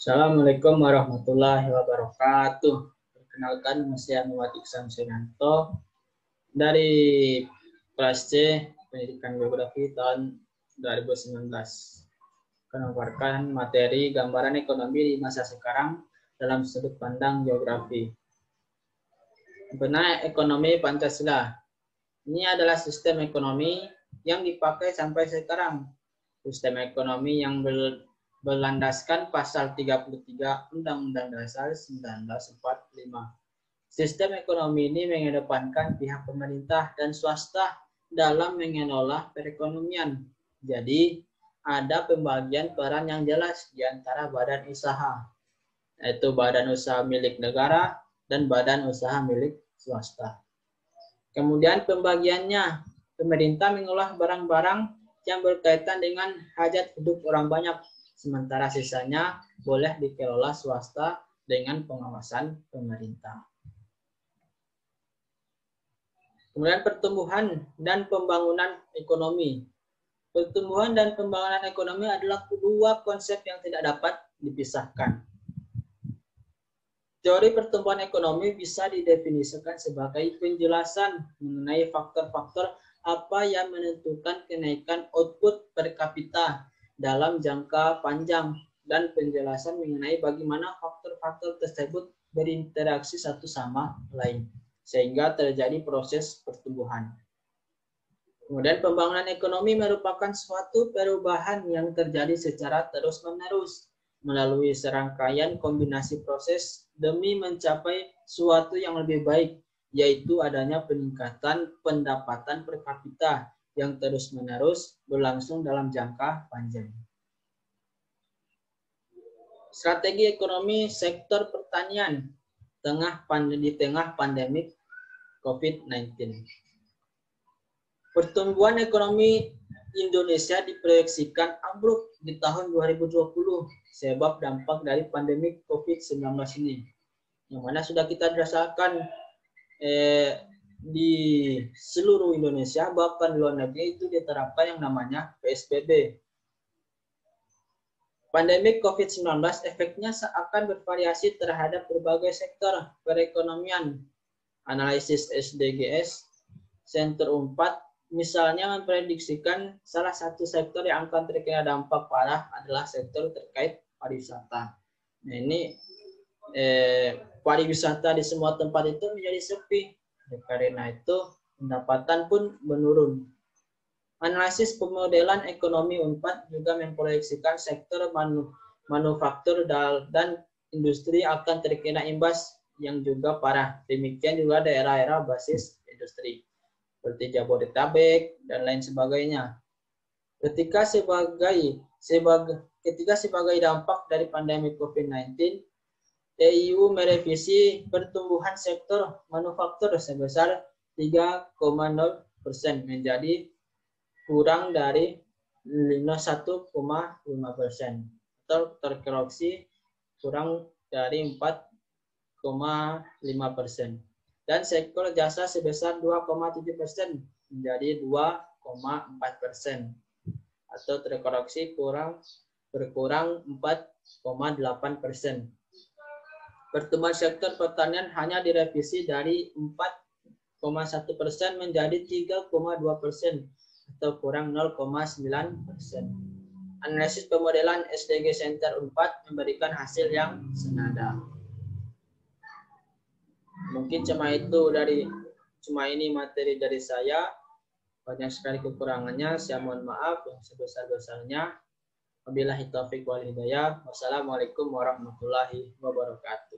Assalamualaikum warahmatullahi wabarakatuh. Perkenalkan, saya Muhammad Iksan Sunanto dari kelas C Pendidikan Geografi tahun 2019. Akan memaparkan materi gambaran ekonomi di masa sekarang dalam sudut pandang geografi. Benah ekonomi Pancasila. Ini adalah sistem ekonomi yang dipakai sampai sekarang. Sistem ekonomi yang berlandaskan pasal 33 Undang-Undang Dasar 1945. Sistem ekonomi ini mengedepankan pihak pemerintah dan swasta dalam mengelola perekonomian. Jadi, ada pembagian peran yang jelas di antara badan usaha, yaitu badan usaha milik negara dan badan usaha milik swasta. Kemudian pembagiannya, pemerintah mengolah barang-barang yang berkaitan dengan hajat hidup orang banyak, sementara sisanya boleh dikelola swasta dengan pengawasan pemerintah. Kemudian pertumbuhan dan pembangunan ekonomi. Pertumbuhan dan pembangunan ekonomi adalah dua konsep yang tidak dapat dipisahkan. Teori pertumbuhan ekonomi bisa didefinisikan sebagai penjelasan mengenai faktor-faktor apa yang menentukan kenaikan output per kapita dalam jangka panjang dan penjelasan mengenai bagaimana faktor-faktor tersebut berinteraksi satu sama lain sehingga terjadi proses pertumbuhan. Kemudian pembangunan ekonomi merupakan suatu perubahan yang terjadi secara terus-menerus melalui serangkaian kombinasi proses demi mencapai suatu yang lebih baik, yaitu adanya peningkatan pendapatan per kapita yang terus-menerus berlangsung dalam jangka panjang. Strategi ekonomi sektor pertanian di tengah pandemik COVID-19. Pertumbuhan ekonomi Indonesia diproyeksikan ambruk di tahun 2020 sebab dampak dari pandemi COVID-19 ini, yang mana sudah kita rasakan di seluruh Indonesia, bahkan di luar negeri itu diterapkan yang namanya PSBB. Pandemi COVID-19 efeknya akan bervariasi terhadap berbagai sektor perekonomian. Analisis SDGs Center 4 misalnya memprediksikan salah satu sektor yang akan terkena dampak parah adalah sektor terkait pariwisata. Nah, ini pariwisata di semua tempat itu menjadi sepi. Karena itu pendapatan pun menurun. Analisis pemodelan ekonomi UNPAD juga memproyeksikan sektor manufaktur dan industri akan terkena imbas yang juga parah. Demikian juga daerah-daerah basis industri seperti Jabodetabek dan lain sebagainya. Ketika sebagai dampak dari pandemi COVID-19, EU merevisi pertumbuhan sektor manufaktur sebesar 3,0% menjadi kurang dari 1,5% atau terkoreksi kurang dari 4,5%. Dan sektor jasa sebesar 2,7% menjadi 2,4% atau terkoreksi berkurang 4,8%. Pertumbuhan sektor pertanian hanya direvisi dari 4,1% menjadi 3,2% atau kurang 0,9%. Analisis pemodelan SDG Center 4 memberikan hasil yang senada. Mungkin cuma ini materi dari saya. Banyak sekali kekurangannya, saya mohon maaf yang sebesar-besarnya. Wabillahi taufiq wal hidayah. Wassalamualaikum warahmatullahi wabarakatuh.